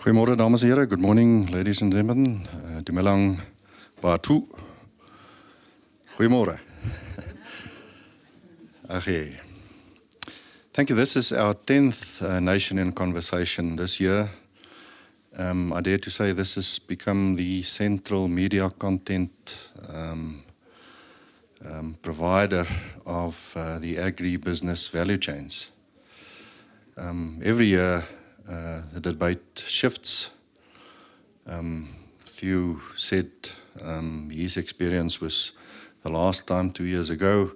Goeiemôre dames en here, good morning ladies and gentlemen. Dumelang Batu. Goeiemôre. Okay. Thank you. This is our 10th Nation in Conversation this year. I dare to say this has become the central media content provider of the agri-business value chains. Every year the debate shifts. Theo said his experience was the last time 2 years ago.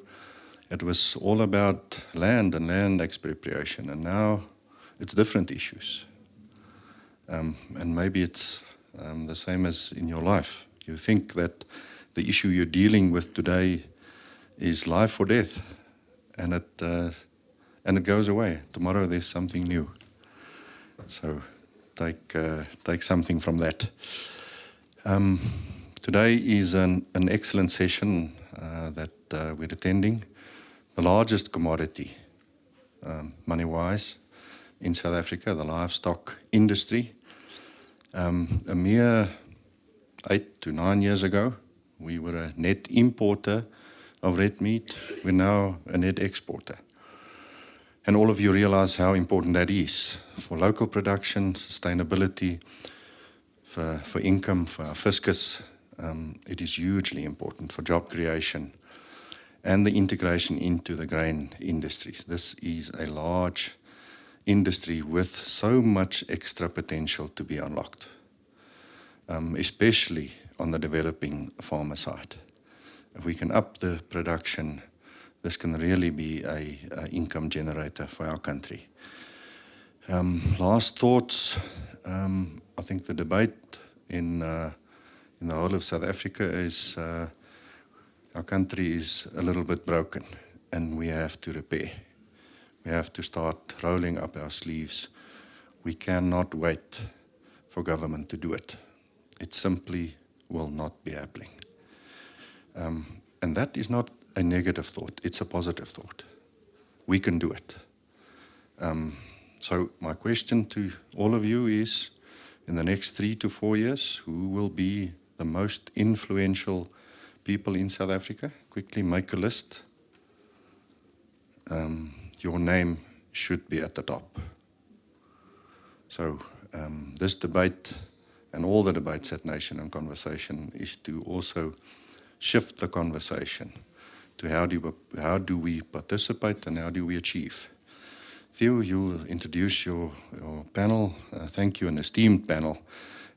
It was all about land and land expropriation, and now it's different issues. And maybe it's the same as in your life. You think that the issue you're dealing with today is life or death, and it goes away. Tomorrow there's something new. So take something from that. Today is an excellent session that we're attending. The largest commodity, money-wise, in South Africa, the livestock industry. A mere 8 to 9 years ago, we were a net importer of red meat. We're now a net exporter. And all of you realize how important that is for local production, sustainability, for income, for our fiscus. It is hugely important for job creation and the integration into the grain industries. This is a large industry with so much extra potential to be unlocked, especially on the developing farmer side. If we can up the production, this can really be an income generator for our country. Last thoughts. I think the debate in the whole of South Africa is our country is a little bit broken, and we have to repair. We have to start rolling up our sleeves. We cannot wait for government to do it. It simply will not be happening. And that is not a negative thought, it's a positive thought. We can do it. So my question to all of you is, in the next 3 to 4 years, who will be the most influential people in South Africa? Quickly make a list. Your name should be at the top. So this debate and all the debates at Nation and Conversation is to also shift the conversation to how do we participate and how do we achieve. Theo, you'll introduce your panel. Thank you, an esteemed panel,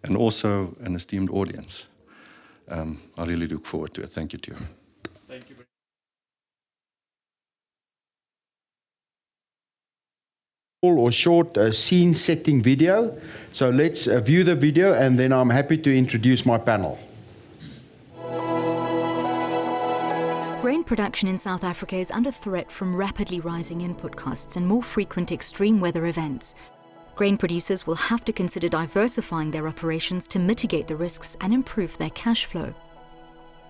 and also an esteemed audience. I really look forward to it. Thank you, Theo. Thank you. Or short scene-setting video. So let's view the video, and then I'm happy to introduce my panel. Grain production in South Africa is under threat from rapidly rising input costs and more frequent extreme weather events. Grain producers will have to consider diversifying their operations to mitigate the risks and improve their cash flow.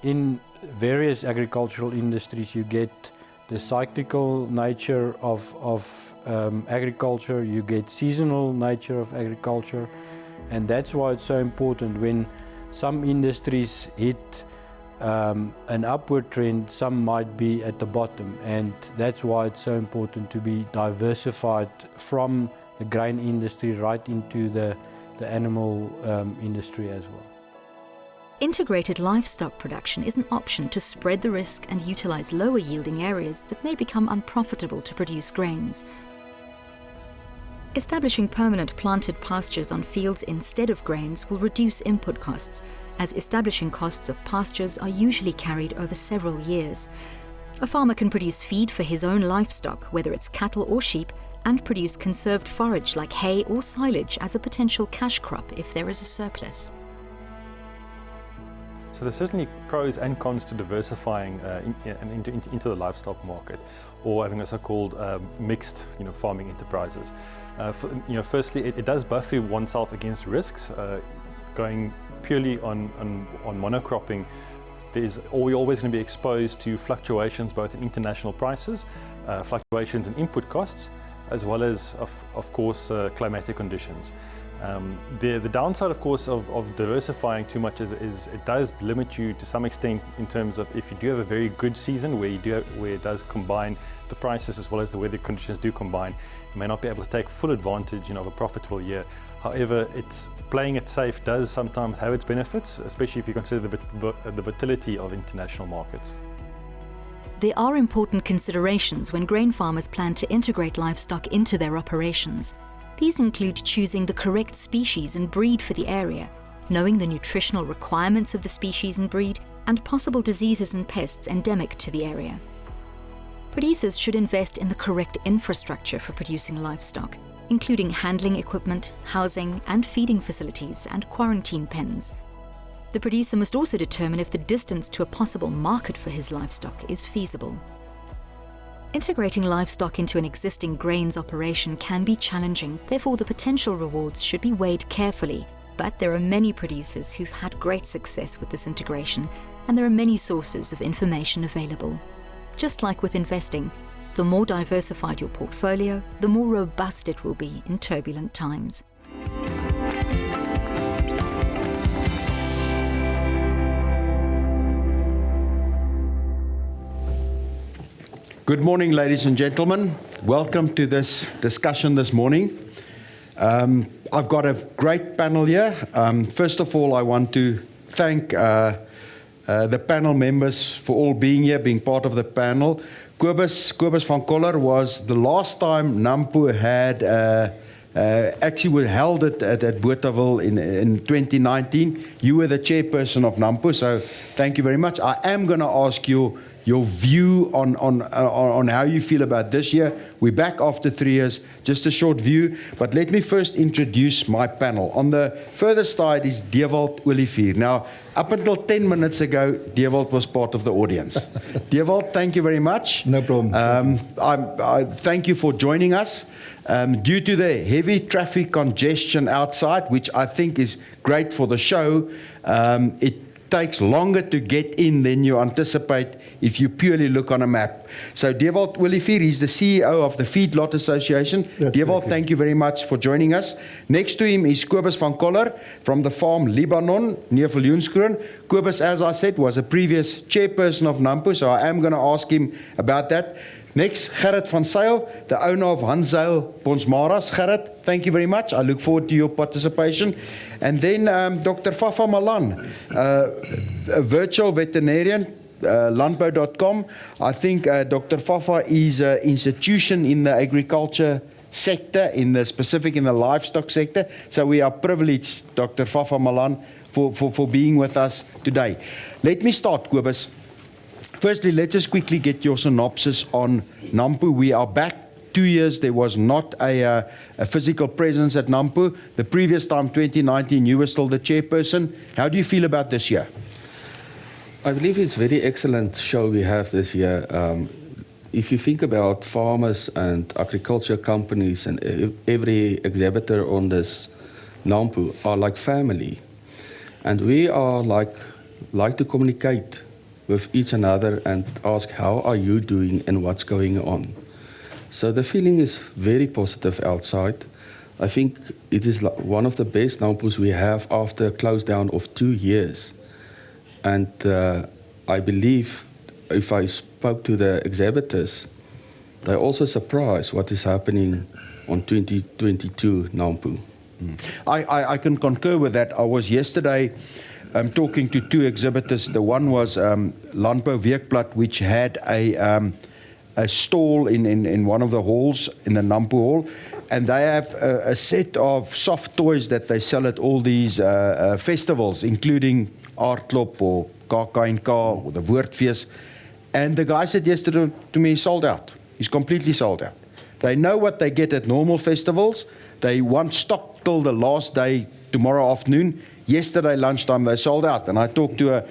In various agricultural industries, you get the cyclical nature of agriculture, you get seasonal nature of agriculture, and that's why it's so important when some industries hit an upward trend, some might be at the bottom, and that's why it's so important to be diversified from the grain industry right into the animal industry as well. Integrated livestock production is an option to spread the risk and utilize lower yielding areas that may become unprofitable to produce grains. Establishing permanent planted pastures on fields instead of grains will reduce input costs, as establishing costs of pastures are usually carried over several years. A farmer can produce feed for his own livestock, whether it's cattle or sheep, and produce conserved forage like hay or silage as a potential cash crop if there is a surplus. So there's certainly pros and cons to diversifying into the livestock market, or having a so-called mixed farming enterprises. Firstly, it does buffer oneself against risks. Going purely on monocropping, we're always going to be exposed to fluctuations both in international prices, fluctuations in input costs, as well as, of course, climatic conditions. The downside, of course, of diversifying too much is it does limit you to some extent in terms of if you do have a very good season where it does combine the prices as well as the weather conditions do combine, you may not be able to take full advantage, of a profitable year. However, playing it safe does sometimes have its benefits, especially if you consider the volatility of international markets. There are important considerations when grain farmers plan to integrate livestock into their operations. These include choosing the correct species and breed for the area, knowing the nutritional requirements of the species and breed, and possible diseases and pests endemic to the area. Producers should invest in the correct infrastructure for producing livestock, including handling equipment, housing and feeding facilities, and quarantine pens. The producer must also determine if the distance to a possible market for his livestock is feasible. Integrating livestock into an existing grains operation can be challenging, therefore the potential rewards should be weighed carefully. But there are many producers who've had great success with this integration, and there are many sources of information available. Just like with investing, the more diversified your portfolio, the more robust it will be in turbulent times. Good morning, ladies and gentlemen. Welcome to this discussion this morning. I've got a great panel here. First of all, I want to thank the panel members for all being here, being part of the panel. Kobus van Koller was the last time NAMPO had actually we held it at Bothaville in 2019. You were the chairperson of NAMPO, so thank you very much. I am going to ask you your view on how you feel about this year. We're back after 3 years, just a short view. But let me first introduce my panel. On the further side is Dewald Olivier. Now, up until 10 minutes ago, Dewald was part of the audience. Dewald, thank you very much. No problem. I thank you for joining us. Due to the heavy traffic congestion outside, which I think is great for the show, it takes longer to get in than you anticipate if you purely look on a map. So Dewald Olivier is the CEO of the Feedlot Association. Dewald, thank you very much for joining us. Next to him is Kobus van Koller from the farm Libanon, near Viljoenskroon. Kobus, as I said, was a previous chairperson of NAMPO, so I am going to ask him about that. Next, Gerrit van Zyl, the owner of Hanzeil Bonsmaras. Gerrit, thank you very much. I look forward to your participation. And then Dr. Fafa Malan, a virtual veterinarian, landbou.com. I think Dr. Fafa is an institution in the agriculture sector, in the livestock sector. So we are privileged, Dr. Fafa Malan, for being with us today. Let me start, Kobus. Firstly, let's just quickly get your synopsis on NAMPO. We are back 2 years. There was not a physical presence at NAMPO. The previous time, 2019, you were still the chairperson. How do you feel about this year? I believe it's a very excellent show we have this year. If you think about farmers and agriculture companies and every exhibitor on this NAMPO are like family. And we are like to communicate with each another and ask how are you doing and what's going on. So the feeling is very positive outside. I think it is one of the best NAMPOs we have after a close down of 2 years. And I believe if I spoke to the exhibitors, they're also surprised what is happening on 2022 NAMPO. I can concur with that. I was yesterday talking to 2 exhibitors. The one was Landbou Weekblad, which had a stall in one of the halls, in the NAMPO hall, and they have a set of soft toys that they sell at all these festivals, including Aardklop or KAK&K or the Woordfees. And the guy said yesterday to me, sold out. He's completely sold out. They know what they get at normal festivals. They want stock till the last day, tomorrow afternoon. Yesterday lunchtime they sold out, and I talked to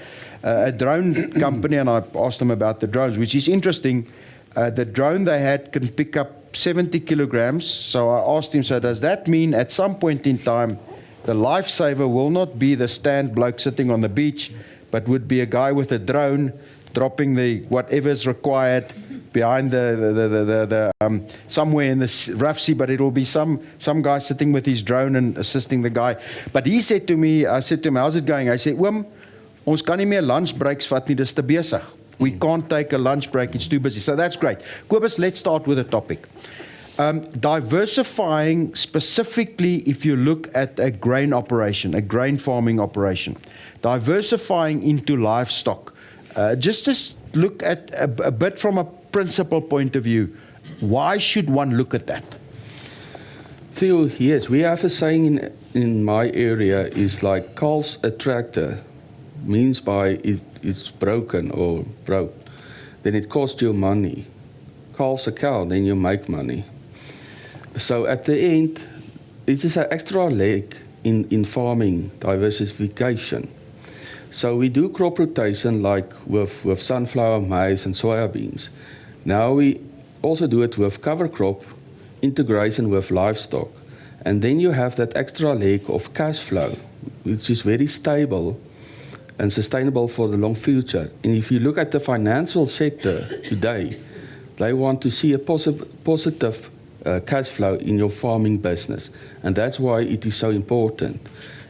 a drone company and I asked them about the drones, which is interesting. The drone they had can pick up 70 kilograms. So I asked him, so does that mean at some point in time the lifesaver will not be the stand bloke sitting on the beach, but would be a guy with a drone dropping the whatever is required behind the somewhere in the rough sea, but it'll be some guy sitting with his drone and assisting the guy. But he said to me, I said to him, how's it going? I said, oom, ons kan nie meer lunch breaks vat nie, dis te besig. We can't take a lunch break, it's too busy. So that's great. Kobus, let's start with the topic. Diversifying, specifically if you look at a grain operation, a grain farming operation, diversifying into livestock. Just look at a bit from a principal point of view. Why should one look at that? Theo, yes, we have a saying in my area is like Karls Attractor, means by it's broken or broke, then it costs you money. Karls a cow, then you make money. So at the end, it's just an extra leg in farming diversification. So we do crop rotation like with sunflower, maize and soya beans. Now we also do it with cover crop, integration with livestock. And then you have that extra leg of cash flow, which is very stable and sustainable for the long future. And if you look at the financial sector today, they want to see a positive cash flow in your farming business. And that's why it is so important.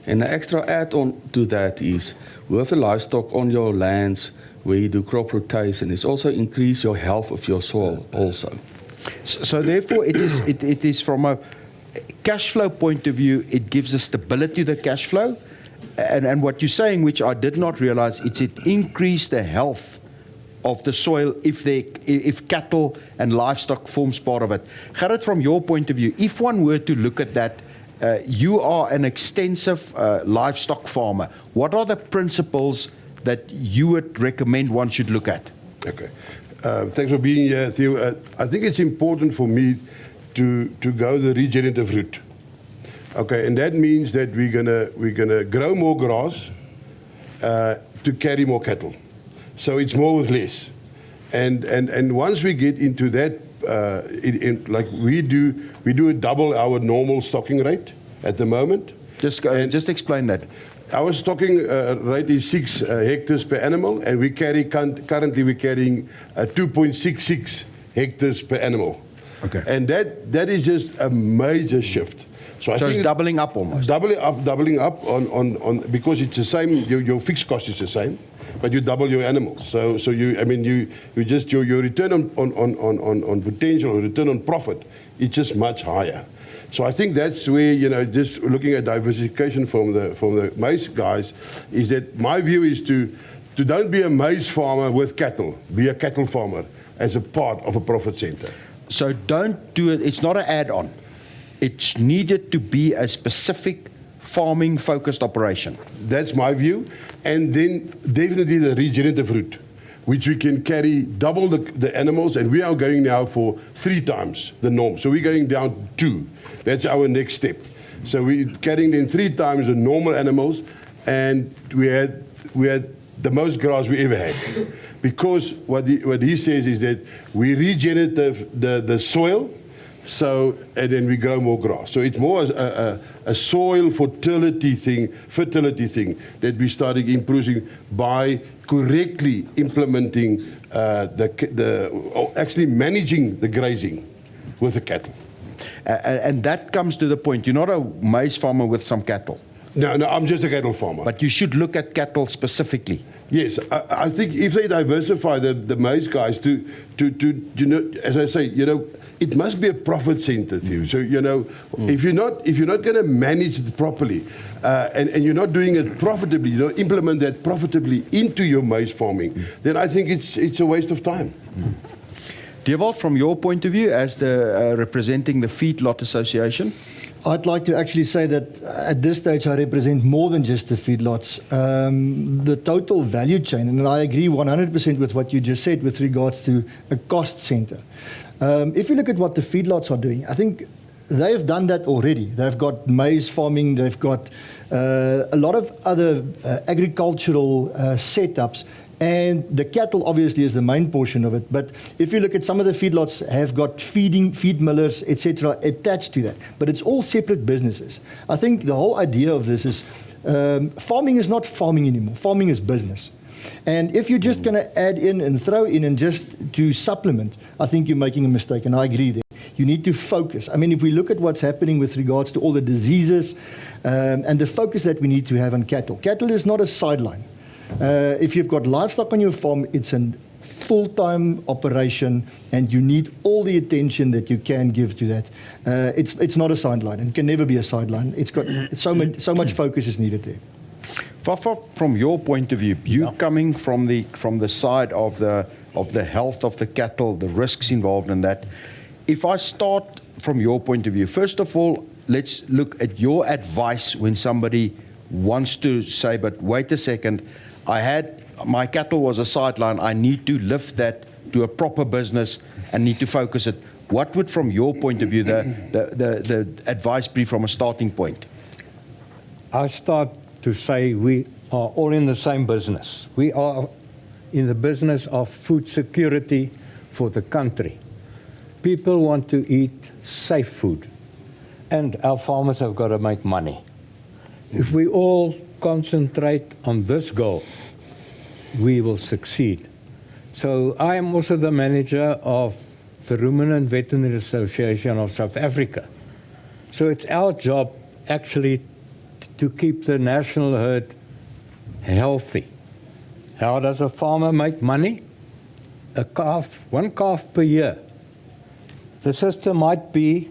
And the extra add-on to that is, with the livestock on your lands where you do crop rotation, it's also increase your health of your soil also. So therefore, it is from a cash flow point of view, it gives a stability to the cash flow. And what you're saying, which I did not realize, it increased the health of the soil if cattle and livestock forms part of it. Gerrit, from your point of view, if one were to look at that, you are an extensive livestock farmer. What are the principles that you would recommend one should look at? Okay. Thanks for being here, Theo. I think it's important for me to go the regenerative route. Okay, and that means that we're gonna grow more grass to carry more cattle. So it's more with less. And once we get into that, like we do double our normal stocking rate at the moment. Just explain that. Our stocking rate is 6 hectares per animal, and currently we're carrying 2.66 hectares per animal. Okay. And that is just a major shift. So I think it's doubling up almost. Doubling up on because it's the same. Your fixed cost is the same, but you double your animals. So your return on potential, return on profit, it's just much higher. So I think that's where, just looking at diversification from the maize guys, is that my view is to don't be a maize farmer with cattle, be a cattle farmer as a part of a profit center. So don't do it. It's not an add-on. It's needed to be a specific farming-focused operation. That's my view. And then definitely the regenerative route, which we can carry double the animals, and we are going now for 3 times the norm. So we're going down 2. That's our next step. So we're carrying then 3 times the normal animals, and we had the most grass we ever had. Because what he says is that we regenerate the soil, and then we grow more grass. So it's more a soil fertility thing that we're starting improving by correctly implementing actually managing the grazing with the cattle. And that comes to the point. You're not a maize farmer with some cattle. No, I'm just a cattle farmer. But you should look at cattle specifically. Yes, I think if they diversify the maize guys to as I say, it must be a profit center, Theo. So if you're not going to manage it properly, and you're not doing it profitably, you don't implement that profitably into your maize farming, then I think it's a waste of time. Dewald, from your point of view, as the representing the Feedlot Association. I'd like to actually say that at this stage I represent more than just the feedlots, the total value chain, and I agree 100% with what you just said with regards to a cost center. If you look at what the feedlots are doing, I think they've done that already. They've got maize farming, they've got a lot of other agricultural setups. And the cattle obviously is the main portion of it. But if you look at some of the feedlots have got feed millers, etc. attached to that. But it's all separate businesses. I think the whole idea of this is farming is not farming anymore. Farming is business. And if you're just going to add in and throw in and just to supplement, I think you're making a mistake, and I agree there. You need to focus. I mean, if we look at what's happening with regards to all the diseases and the focus that we need to have on cattle. Cattle is not a sideline. If you've got livestock on your farm, it's a full-time operation, and you need all the attention that you can give to that. It's not a sideline, and it can never be a sideline. It's got so much focus is needed there. Fafa, from your point of view, you coming from the side of the health of the cattle, the risks involved in that. If I start from your point of view, first of all, let's look at your advice when somebody wants to say, but wait a second, my cattle was a sideline, I need to lift that to a proper business and need to focus it. What would, from your point of view, the advice be from a starting point? I start to say we are all in the same business. We are in the business of food security for the country. People want to eat safe food, and our farmers have got to make money. If we all concentrate on this goal, we will succeed. So I am also the manager of the Ruminant Veterinary Association of South Africa. So it's our job actually to keep the national herd healthy. How does a farmer make money? One calf per year. The system might be,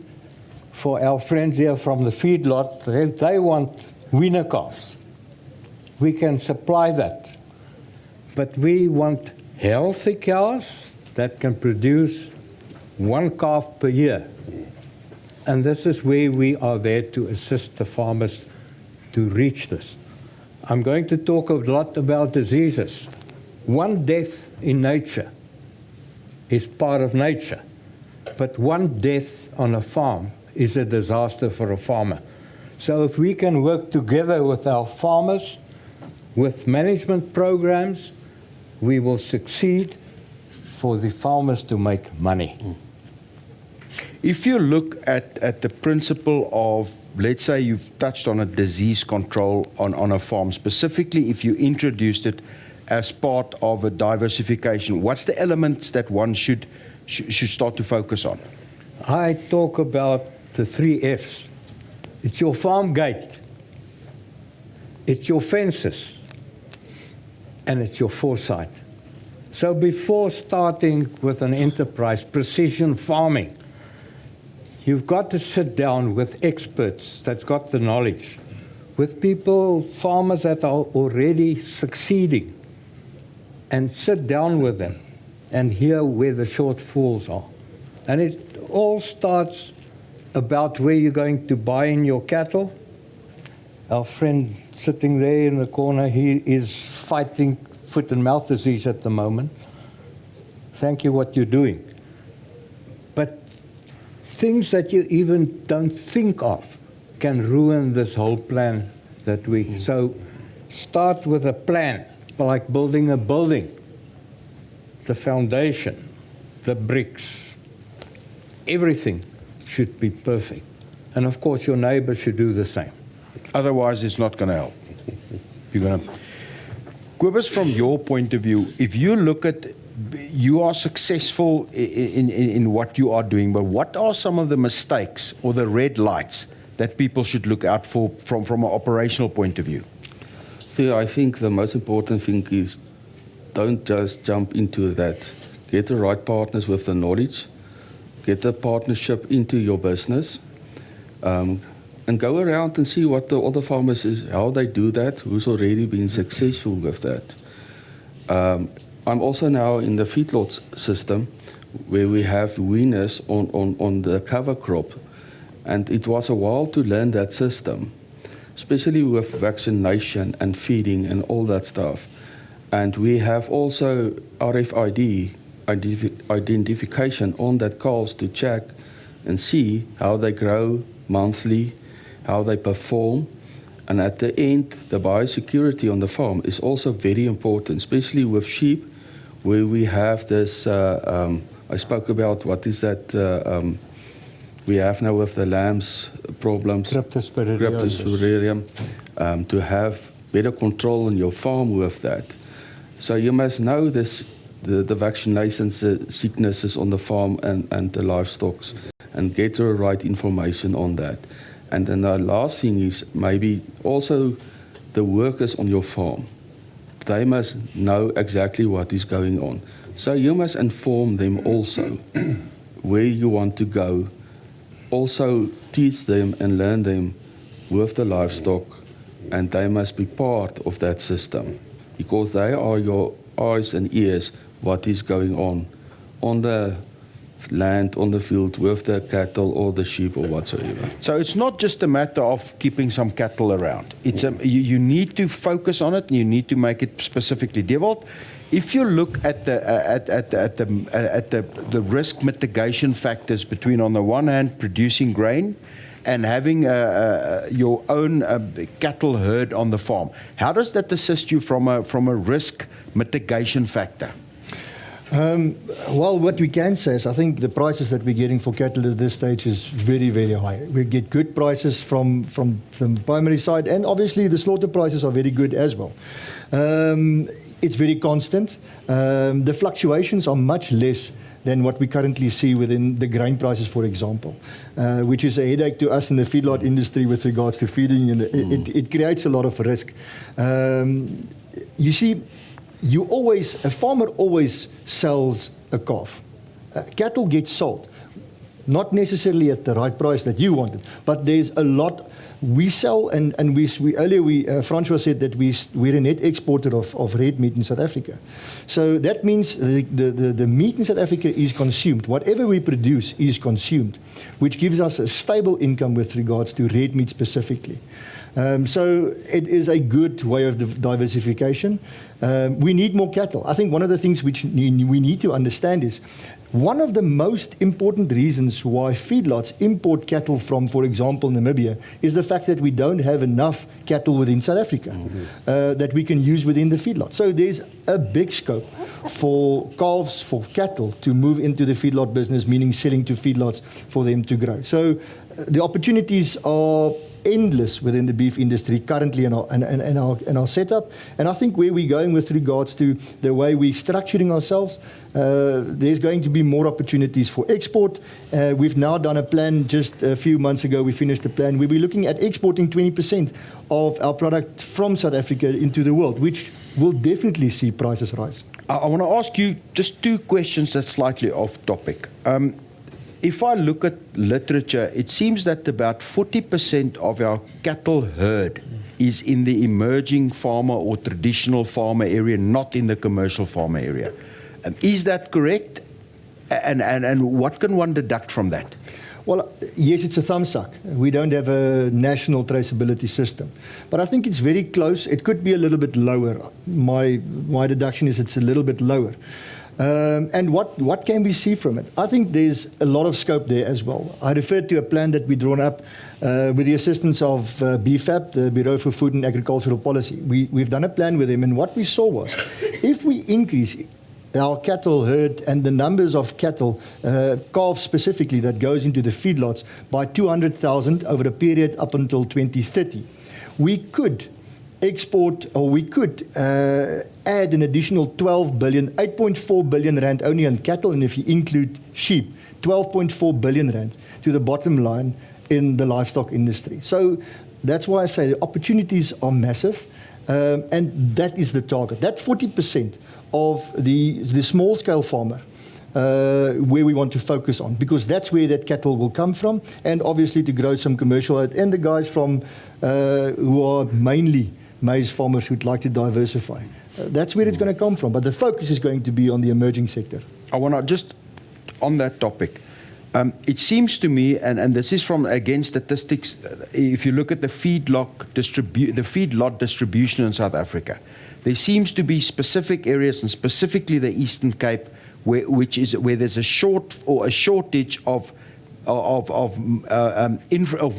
for our friends here from the feedlot, they want weaner calves. We can supply that. But we want healthy cows that can produce one calf per year. And this is where we are there to assist the farmers to reach this. I'm going to talk a lot about diseases. One death in nature is part of nature, but one death on a farm is a disaster for a farmer. So if we can work together with our farmers, with management programs, we will succeed for the farmers to make money. If you look at the principle of, let's say you've touched on a disease control on a farm, specifically if you introduced it as part of a diversification, what's the elements that one should start to focus on? I talk about the 3 F's. It's your farm gate, it's your fences, and it's your foresight. So before starting with an enterprise, precision farming, you've got to sit down with experts that's got the knowledge, with people, farmers that are already succeeding, and sit down with them and hear where the shortfalls are. And it all starts about where you're going to buy in your cattle. Our friend sitting there in the corner, he is fighting foot and mouth disease at the moment. Thank you what you're doing. But things that you even don't think of can ruin this whole plan that we... So start with a plan, like building a building. The foundation, the bricks, everything should be perfect. And of course your neighbor should do the same. Otherwise it's not going to help. You're going to... Kobus, from your point of view, if you look at, you are successful in what you are doing, but what are some of the mistakes or the red lights that people should look out for from an operational point of view? Theo, I think the most important thing is don't just jump into that. Get the right partners with the knowledge, get the partnership into your business, and go around and see what the other farmers is, how they do that, who's already been successful with that. I'm also now in the feedlot system where we have weaners on the cover crop. And it was a while to learn that system, especially with vaccination and feeding and all that stuff. And we have also RFID identification on that calves to check and see how they grow monthly, how they perform. And at the end, the biosecurity on the farm is also very important, especially with sheep, where we have this, I spoke about, what is that, we have now with the lambs problems, Cryptosporidium, to have better control on your farm with that. So you must know this, the vaccinations, the sicknesses on the farm and the livestock, and get the right information on that. And then the last thing is maybe also the workers on your farm. They must know exactly what is going on. So you must inform them also where you want to go. Also teach them and learn them with the livestock, and they must be part of that system because they are your eyes and ears what is going on the land, on the field, with the cattle or the sheep or whatsoever. So it's not just a matter of keeping some cattle around. It's you need to focus on it, and you need to make it specifically developed. If you look at the risk mitigation factors between, on the one hand, producing grain and having your own cattle herd on the farm, how does that assist you from a risk mitigation factor? Well, what we can say is I think the prices that we're getting for cattle at this stage is very, very high. We get good prices from the primary side, and obviously the slaughter prices are very good as well. It's very constant. The fluctuations are much less than what we currently see within the grain prices, for example, which is a headache to us in the feedlot industry with regards to feeding, and it creates a lot of risk. You see, a farmer always sells a calf. Cattle get sold, not necessarily at the right price that you wanted, but there's a lot we sell, and we earlier Francois said that we're a net exporter of red meat in South Africa. So that means the meat in South Africa is consumed. Whatever we produce is consumed, which gives us a stable income with regards to red meat specifically. So it is a good way of diversification. We need more cattle. I think one of the things which we need to understand is one of the most important reasons why feedlots import cattle from, for example, Namibia, is the fact that we don't have enough cattle within South Africa that we can use within the feedlot. So there's a big scope for calves, for cattle to move into the feedlot business, meaning selling to feedlots for them to grow. So the opportunities are endless within the beef industry currently in our setup. And I think where we're going with regards to the way we're structuring ourselves, there's going to be more opportunities for export. We've now done a plan just a few months ago. We finished the plan. We'll be looking at exporting 20% of our product from South Africa into the world, which will definitely see prices rise. I want to ask you just two questions that's slightly off topic. If I look at literature, it seems that about 40% of our cattle herd is in the emerging farmer or traditional farmer area, not in the commercial farmer area. Is that correct? And what can one deduct from that? Well, yes, it's a thumbsuck. We don't have a national traceability system. But I think it's very close. It could be a little bit lower. My deduction is it's a little bit lower. And what can we see from it? I think there's a lot of scope there as well. I referred to a plan that we've drawn up with the assistance of BFAP, the Bureau for Food and Agricultural Policy. We've done a plan with them, and what we saw was if we increase our cattle herd and the numbers of cattle, calves specifically, that goes into the feedlots by 200,000 over a period up until 2030, we could export, or we could add an additional 12 billion, 8.4 billion rand only on cattle, and if you include sheep, 12.4 billion rand to the bottom line in the livestock industry. So that's why I say the opportunities are massive, and that is the target. That 40% of the small-scale farmer where we want to focus on, because that's where that cattle will come from, and obviously to grow some commercial, and the guys from who are mainly maize farmers who'd like to diversify. That's where it's going to come from, but the focus is going to be on the emerging sector. I want to just, on that topic, it seems to me, and this is from, again, statistics, if you look at the feedlot distribution in South Africa, there seems to be specific areas, and specifically the Eastern Cape, where there's a shortage of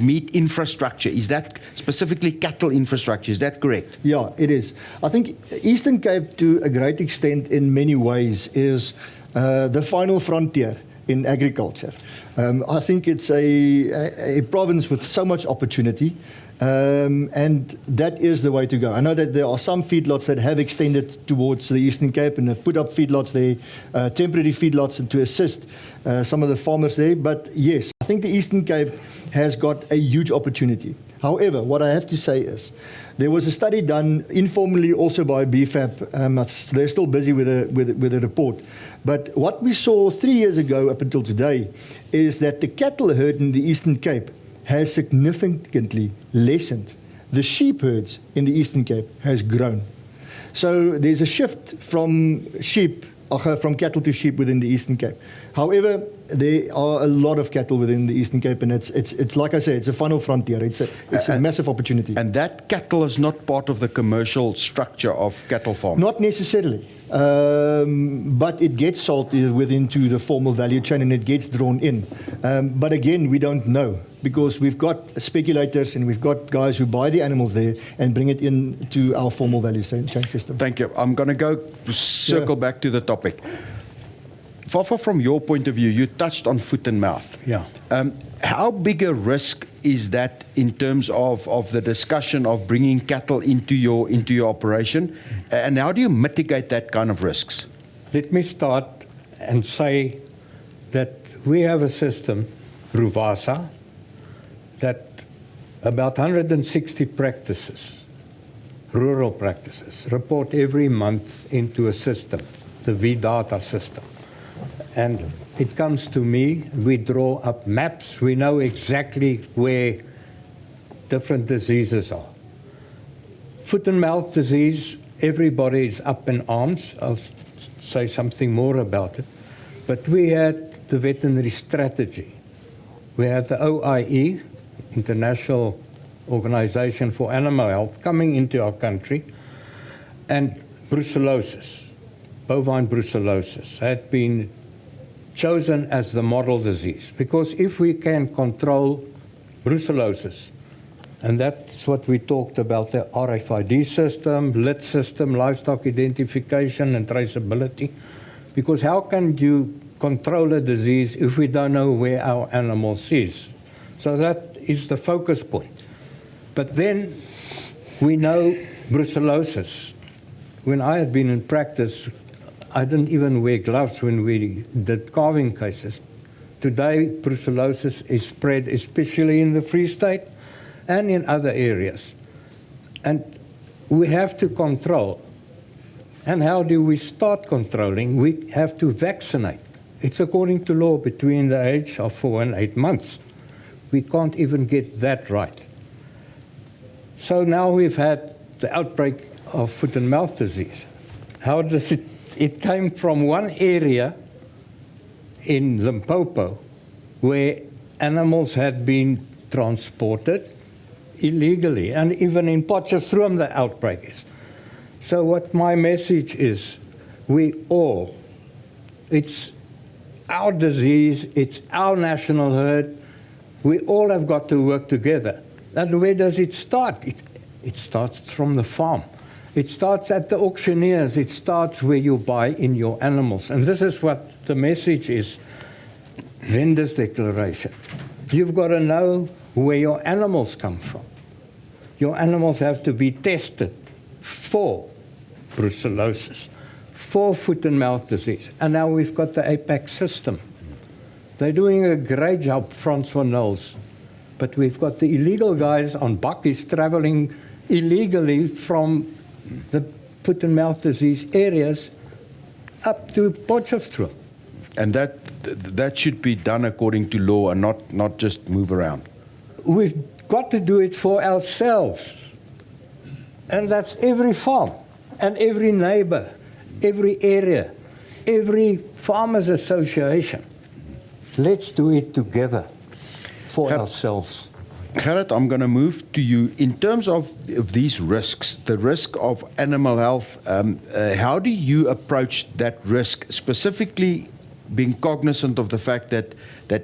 meat infrastructure. Is that specifically cattle infrastructure? Is that correct? Yeah, it is. I think Eastern Cape, to a great extent, in many ways, is the final frontier in agriculture. I think it's a province with so much opportunity. And that is the way to go. I know that there are some feedlots that have extended towards the Eastern Cape and have put up feedlots there, temporary feedlots, and to assist some of the farmers there. But yes, I think the Eastern Cape has got a huge opportunity. However, what I have to say is, there was a study done informally also by BFAP. They're still busy with a report. But what we saw 3 years ago up until today is that the cattle herd in the Eastern Cape has significantly lessened. The sheep herds in the Eastern Cape has grown. So there's a shift from from cattle to sheep within the Eastern Cape. However, there are a lot of cattle within the Eastern Cape, and it's like I say, it's a final frontier. It's a massive opportunity. And that cattle is not part of the commercial structure of cattle farming? Not necessarily, but it gets sold within the formal value chain, and it gets drawn in. But again, we don't know, because we've got speculators and we've got guys who buy the animals there and bring it into our formal value chain system. Thank you. I'm going to circle back to the topic. Fafa, from your point of view, you touched on foot and mouth. Yeah. How big a risk is that in terms of the discussion of bringing cattle into your operation, and how do you mitigate that kind of risks? Let me start and say that we have a system, Ruvasa, that about 160 practices, rural practices, report every month into a system, the V-Data system. And it comes to me, we draw up maps, we know exactly where different diseases are. Foot and mouth disease, everybody is up in arms. I'll say something more about it. But we had the veterinary strategy. We had the OIE, International Organization for Animal Health, coming into our country, and brucellosis, bovine brucellosis, had been chosen as the model disease, because if we can control brucellosis, and that's what we talked about, the RFID system, LIT system, livestock identification and traceability, because how can you control a disease if we don't know where our animals is? So that is the focus point. But then we know brucellosis. When I had been in practice, I didn't even wear gloves when we did calving cases. Today, brucellosis is spread, especially in the Free State and in other areas. And we have to control. And how do we start controlling? We have to vaccinate. It's according to law between the age of 4 and 8 months. We can't even get that right. So now we've had the outbreak of foot and mouth disease. How does it? It came from one area in Limpopo where animals had been transported illegally, and even in Potchefstroom the outbreak is. So what my message is, it's our disease, it's our national herd, we all have got to work together. And where does it start? It starts from the farm. It starts at the auctioneers. It starts where you buy in your animals. And this is what the message is, vendor's declaration. You've got to know where your animals come from. Your animals have to be tested for brucellosis, for foot and mouth disease. And now we've got the APAC system. They're doing a great job, Francois Knowles. But we've got the illegal guys on bakkies traveling illegally from the foot and mouth disease areas up to Potchefstroom. And that should be done according to law and not just move around. We've got to do it for ourselves. And that's every farm and every neighbor, every area, every farmers association. Let's do it together for ourselves. Gerrit, I'm going to move to you. In terms of these risks, the risk of animal health, how do you approach that risk, specifically being cognizant of the fact that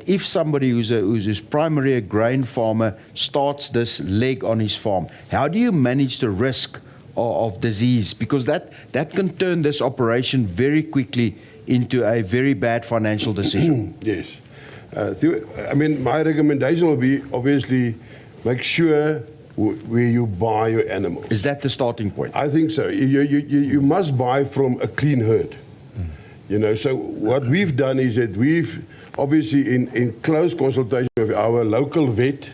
if somebody who's primarily a grain farmer starts this leg on his farm, how do you manage the risk of disease? Because that can turn this operation very quickly into a very bad financial decision. Yes. I mean, my recommendation will be obviously make sure where you buy your animals. Is that the starting point? I think so. You must buy from a clean herd. You know, so what we've done is that we've obviously in close consultation with our local vet,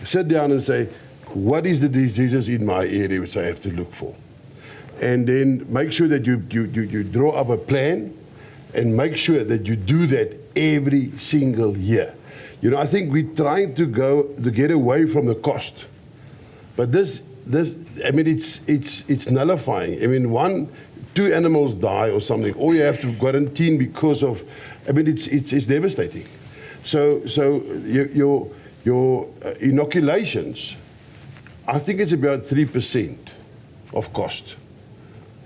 sit down and say, what is the diseases in my area which I have to look for? And then make sure that you draw up a plan and make sure that you do that every single year. You know, I think we're trying to get away from the cost. But this, I mean, it's nullifying. I mean, 2 animals die or something, or you have to quarantine because of, I mean, it's devastating. So your inoculations, I think it's about 3% of cost.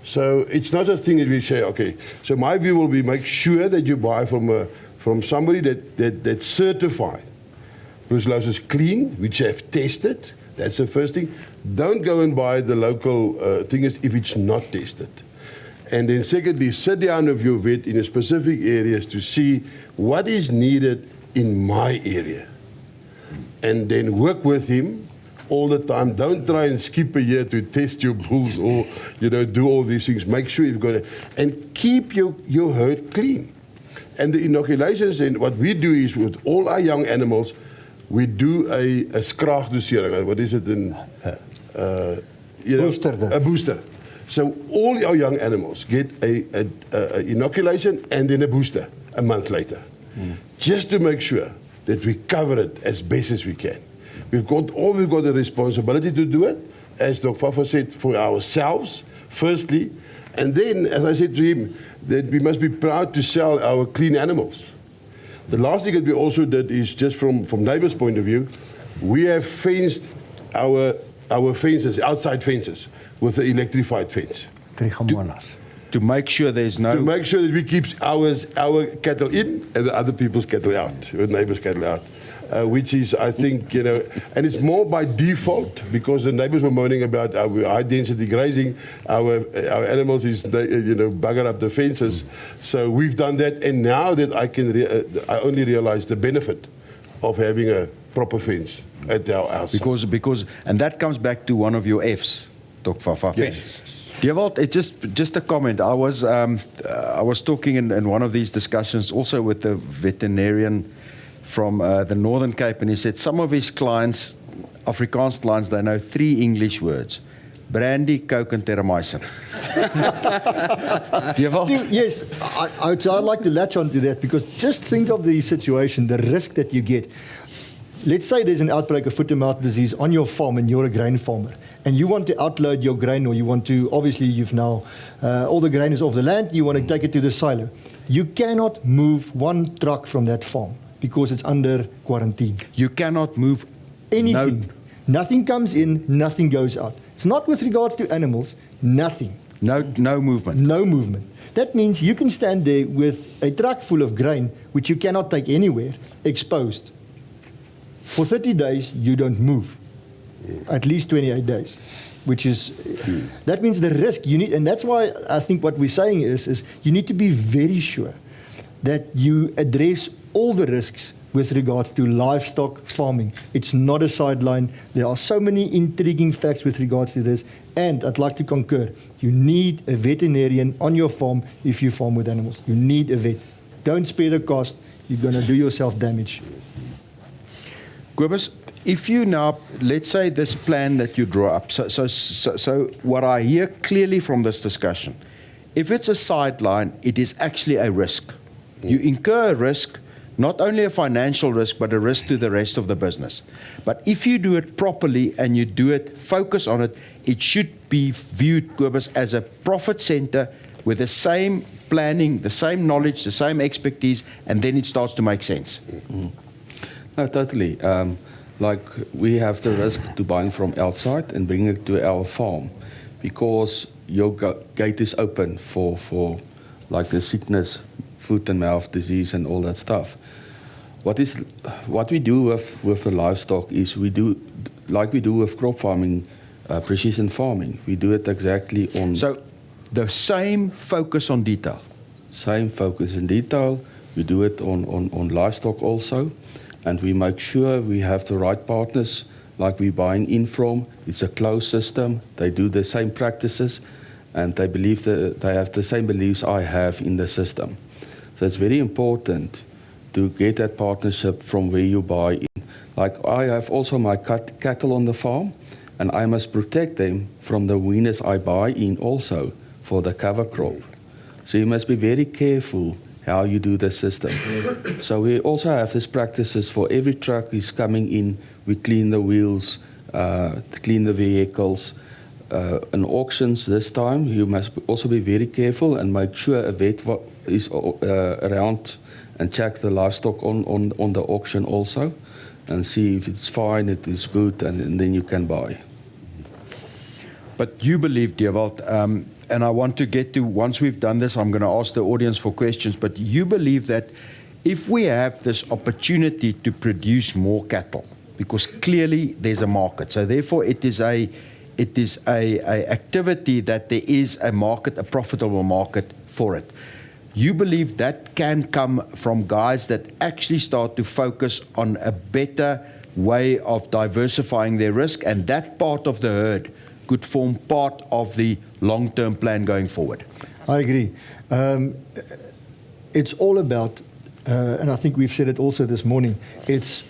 So it's not a thing that we say, okay. So my view will be make sure that you buy from somebody that's certified. Brucellosis clean, which have tested. That's the first thing. Don't go and buy the local thing if it's not tested. And then secondly, sit down with your vet in specific areas to see what is needed in my area. And then work with him all the time. Don't try and skip a year to test your bulls or, you know, do all these things. Make sure you've got it. And keep your herd clean. And the inoculations, and what we do is with all our young animals, we do a skraagdosering. What is it? Booster. A booster. So all our young animals get a inoculation and then a booster a month later. Just to make sure that we cover it as best as we can. We've got a responsibility to do it, as Dr. Fafa said, for ourselves, firstly. And then, as I said to him, that we must be proud to sell our clean animals. The last thing that we also did is, just from neighbors' point of view, we have fenced our fences, outside fences, with the electrified fence. To make sure there's no... To make sure that we keep our cattle in and the other people's cattle out, or neighbors' cattle out. Which is, I think, you know, and it's more by default because the neighbors were moaning about our high density grazing. Our animals is, bugger up the fences. So we've done that, and now that I only realize the benefit of having a proper fence at our house. Because, and that comes back to one of your F's, Dr. Fafa. Yes. Dewald, just a comment. I was talking in one of these discussions also with the veterinarian from the Northern Cape, and he said some of his clients, Afrikaans clients, they know 3 English words: brandy, coke, and terramycin. Yes, I'd like to latch on to that, because just think of the situation, the risk that you get. Let's say there's an outbreak of foot-and-mouth disease on your farm and you're a grain farmer, and you want to outload your grain, or you want to, obviously you've now, all the grain is off the land, you want to take it to the silo. You cannot move one truck from that farm because it's under quarantine. You cannot move anything. Nothing comes in, nothing goes out. It's not with regards to animals, nothing. No movement. No movement. That means you can stand there with a truck full of grain, which you cannot take anywhere, exposed. For 30 days, you don't move. At least 28 days, which is, that means the risk you need, and that's why I think what we're saying is you need to be very sure that you address all the risks with regards to livestock farming. It's not a sideline. There are so many intriguing facts with regards to this, and I'd like to concur, you need a veterinarian on your farm if you farm with animals. You need a vet. Don't spare the cost. You're going to do yourself damage. Kobus, if you now, let's say this plan that you draw up, so what I hear clearly from this discussion, if it's a sideline, it is actually a risk. You incur a risk, not only a financial risk, but a risk to the rest of the business. But if you do it properly and you do it, focus on it, it should be viewed, Kobus, as a profit center with the same planning, the same knowledge, the same expertise, and then it starts to make sense. No, totally. Like we have the risk to buying from outside and bringing it to our farm because your gate is open for like the sickness, foot and mouth disease and all that stuff. What we do with the livestock is we do like we do with crop farming, precision farming. We do it exactly on... So the same focus on detail. same focus in detail. We do it on livestock also, and we make sure we have the right partners, like we're buying in from. It's a closed system. They do the same practices, and they believe that they have the same beliefs I have in the system. So it's very important to get that partnership from where you buy in. Like I have also my cattle on the farm, and I must protect them from the weaners I buy in also for the cover crop. So you must be very careful how you do the system. So we also have these practices for every truck is coming in. We clean the wheels, clean the vehicles. In auctions this time, you must also be very careful and make sure a vet is around and check the livestock on the auction also, and see if it's fine, it is good, and then you can buy. But you believe, Dewald, and I want to get to, once we've done this, I'm going to ask the audience for questions, but you believe that if we have this opportunity to produce more cattle, because clearly there's a market, so therefore it is a activity that there is a market, a profitable market for it. You believe that can come from guys that actually start to focus on a better way of diversifying their risk, and that part of the herd could form part of the long-term plan going forward. I agree. It's all about, and I think we've said it also this morning, it's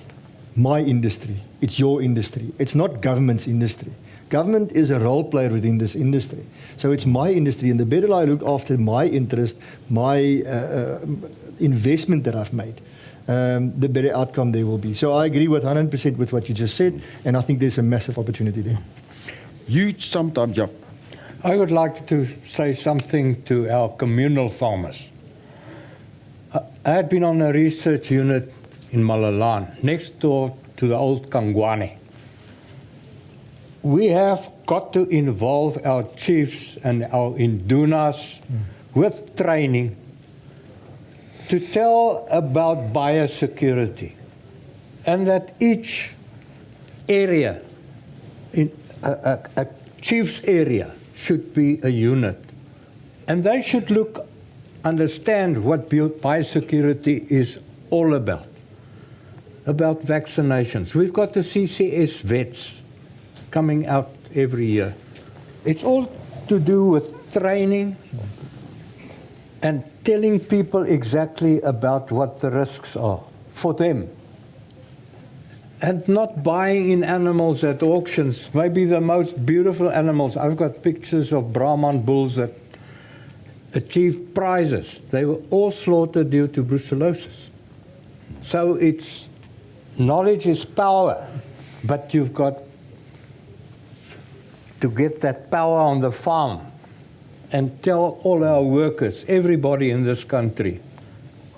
my industry, it's your industry, it's not government's industry. Government is a role player within this industry. So it's my industry, and the better I look after my interest, my investment that I've made, the better outcome there will be. So I agree with 100% with what you just said, and I think there's a massive opportunity there. You sometimes, yeah. I would like to say something to our communal farmers. I had been on a research unit in Malalan, next door to the old Kangwane. We have got to involve our chiefs and our indunas with training to tell about biosecurity, and that each area, in a chief's area, should be a unit, and they should understand what biosecurity is all about vaccinations. We've got the CCS vets coming out every year. It's all to do with training and telling people exactly about what the risks are for them. And not buying in animals at auctions, maybe the most beautiful animals. I've got pictures of Brahman bulls that achieved prizes. They were all slaughtered due to brucellosis. So it's, knowledge is power, but you've got to get that power on the farm and tell all our workers, everybody in this country,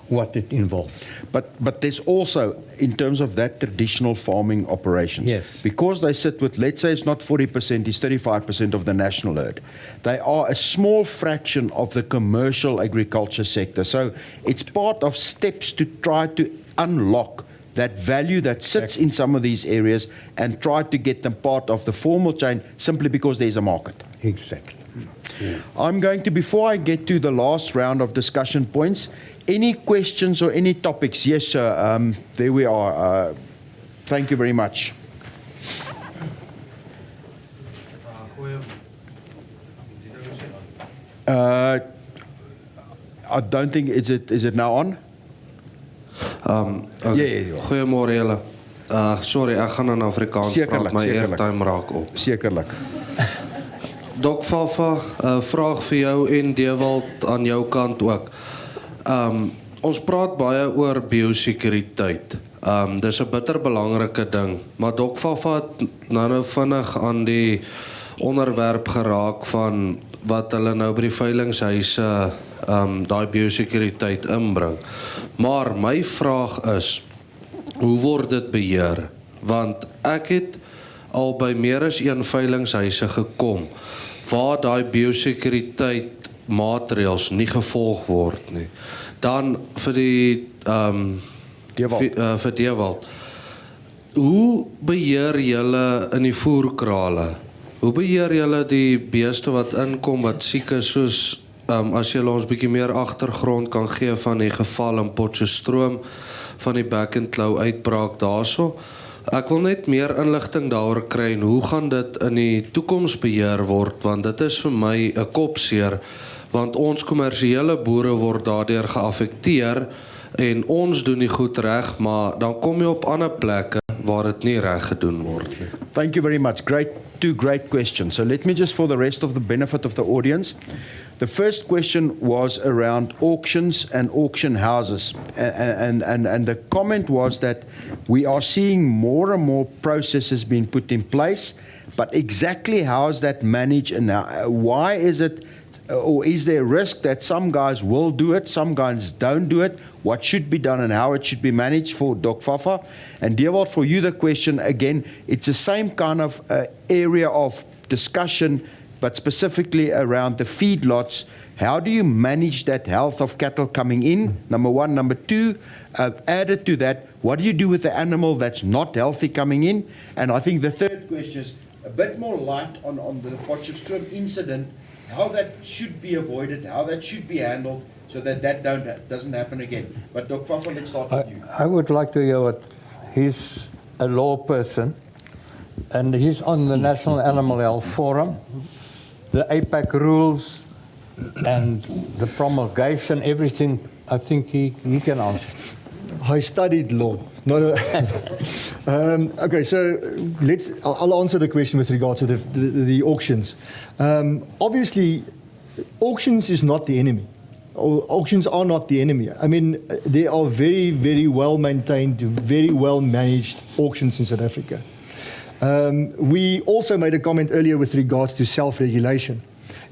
what it involves. But there's also, in terms of that traditional farming operations, yes, because they sit with, let's say it's not 40%, it's 35% of the national herd. They are a small fraction of the commercial agriculture sector. So it's part of steps to try to unlock that value that sits in some of these areas and try to get them part of the formal chain simply because there's a market. Exactly. Yeah. I'm going to, before I get to the last round of discussion points, any questions or any topics? Yes, sir. There we are. Thank you very much. I don't think, is it now on? Okay. Goeiemôre julle. Sorry, ek gaan in Afrikaans praat, my airtime raak op. Sekerlik. Dok Fafa, vraag vir jou en Dewald aan jou kant ook. Ons praat baie oor biosekuriteit. Dis 'n bitter belangrike ding, maar Dok Fafa het nou vinnig aan die onderwerp geraak van wat hulle nou by die veilingshuise daai biosekuriteit inbring. Maar my vraag is, hoe word dit beheer? Want ek het al by meer as een veilingshuise gekom waar daai biosekuriteit maatreëls nie gevolg word nie. Dan vir die vir Dewald. Hoe beheer julle in die voerkrale? Hoe beheer julle die beeste wat inkom wat siek is, soos as jy ons bietjie meer agtergrond kan gee van die geval in Potchefstroom van die back and claw uitbraak daarso. Ek wil net meer inligting daaroor kry en hoe gaan dit in die toekoms beheer word, want dit is vir my 'n kopseer, want ons kommersiële boere word daardeur geaffekteer en ons doen die goed reg, maar dan kom jy op ander plekke waar dit nie reg gedoen word nie. Thank you very much. Two great questions. So let me just, for the rest of the benefit of the audience, the first question was around auctions and auction houses. And the comment was that we are seeing more and more processes being put in place, but exactly how is that managed and why is it, or is there a risk that some guys will do it, some guys don't do it, what should be done and how it should be managed for Doc Fafa? And Dewald, for you the question, again, it's the same kind of area of discussion, but specifically around the feedlots. How do you manage that health of cattle coming in, number one? Number two, added to that, what do you do with the animal that's not healthy coming in? And I think the third question is a bit more light on the Potchefstroom incident, how that should be avoided, how that should be handled, so that doesn't happen again. But Dr. Fafa, let's start with you. I would like to hear what he's a law person, and he's on the National Animal Health Forum, the APAC rules, and the promulgation, everything. I think he can answer. I studied law. Okay, so I'll answer the question with regard to the auctions. Obviously, auctions is not the enemy. Auctions are not the enemy. I mean, there are very, very well maintained, very well managed auctions in South Africa. We also made a comment earlier with regards to self-regulation.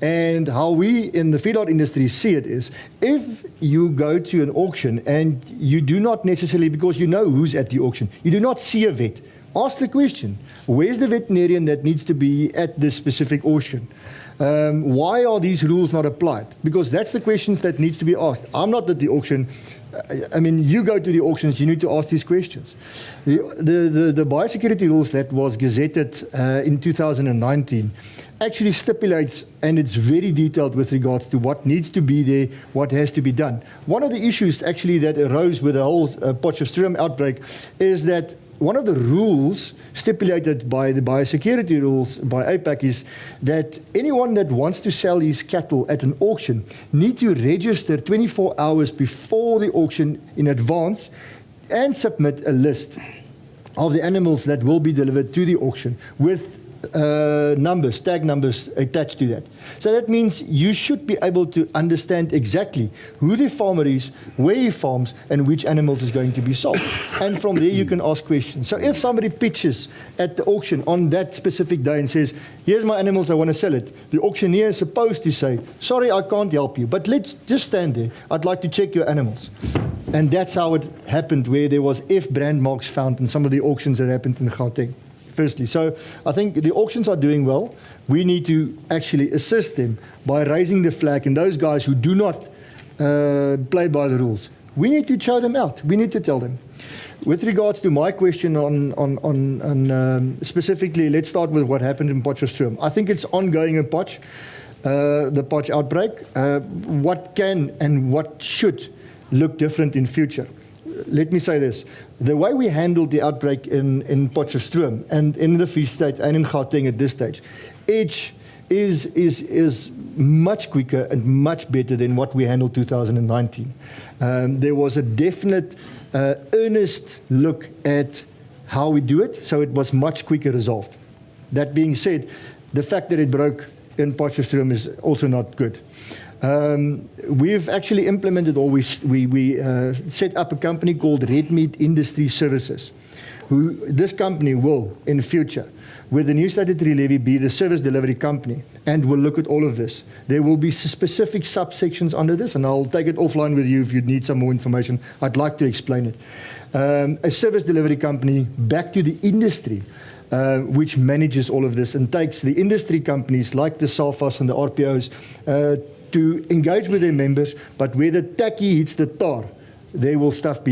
And how we in the feedlot industry see it is, if you go to an auction and you do not necessarily, because you know who's at the auction, you do not see a vet, ask the question, where's the veterinarian that needs to be at this specific auction? Why are these rules not applied? Because that's the questions that needs to be asked. I'm not at the auction. I mean, you go to the auctions, you need to ask these questions. The biosecurity rules that was gazetted in 2019 actually stipulates, and it's very detailed with regards to what needs to be there, what has to be done. One of the issues actually that arose with the whole Potchefstroom outbreak is that one of the rules stipulated by the biosecurity rules by APAC is that anyone that wants to sell his cattle at an auction need to register 24 hours before the auction in advance and submit a list of the animals that will be delivered to the auction with numbers, tag numbers attached to that. So that means you should be able to understand exactly who the farmer is, where he farms, and which animals is going to be sold. And from there you can ask questions. So if somebody pitches at the auction on that specific day and says, here's my animals, I want to sell it, the auctioneer is supposed to say, sorry, I can't help you, but let's just stand there. I'd like to check your animals. And that's how it happened, where there was F brand marks found in some of the auctions that happened in Gauteng. Firstly. So I think the auctions are doing well. We need to actually assist them by raising the flag, and those guys who do not play by the rules, we need to show them out. We need to tell them. With regards to my question on specifically, let's start with what happened in Potchefstroom. I think it's ongoing in Potch, the Potch outbreak. What can and what should look different in future? Let me say this. The way we handled the outbreak in Potchefstroom and in the Free State and in Gauteng at this stage, it is much quicker and much better than what we handled 2019. There was a definite earnest look at how we do it, so it was much quicker resolved. That being said, the fact that it broke in Potchefstroom is also not good. We've actually implemented, or we set up a company called Red Meat Industry Services. This company will, in future, with the new statutory levy, be the service delivery company and will look at all of this. There will be specific subsections under this, and I'll take it offline with you if you need some more information. I'd like to explain it. A service delivery company back to the industry, which manages all of this and takes the industry companies like the SAFAs and the RPOs to engage with their members, but where the tacky hits the tar, there will stuff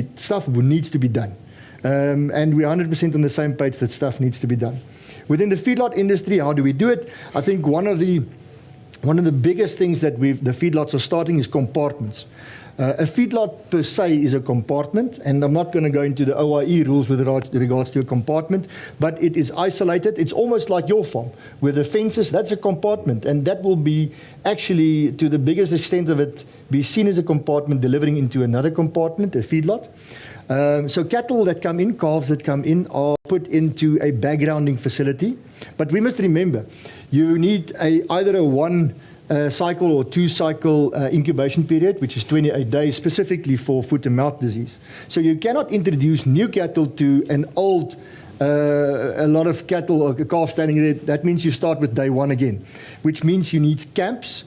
needs to be done. And we're 100% on the same page that stuff needs to be done. Within the feedlot industry, how do we do it? I think one of the one of the biggest things that the feedlots are starting is compartments. A feedlot per se is a compartment, and I'm not going to go into the OIE rules with regards to a compartment, but it is isolated. It's almost like your farm, where the fences, that's a compartment, and that will be actually, to the biggest extent of it, be seen as a compartment delivering into another compartment, a feedlot. So cattle that come in, calves that come in, are put into a backgrounding facility. But we must remember, you need either a one cycle or two cycle incubation period, which is 28 days, specifically for foot and mouth disease. So you cannot introduce new cattle to an old, a lot of cattle or calf standing there. That means you start with day one again, which means you need camps,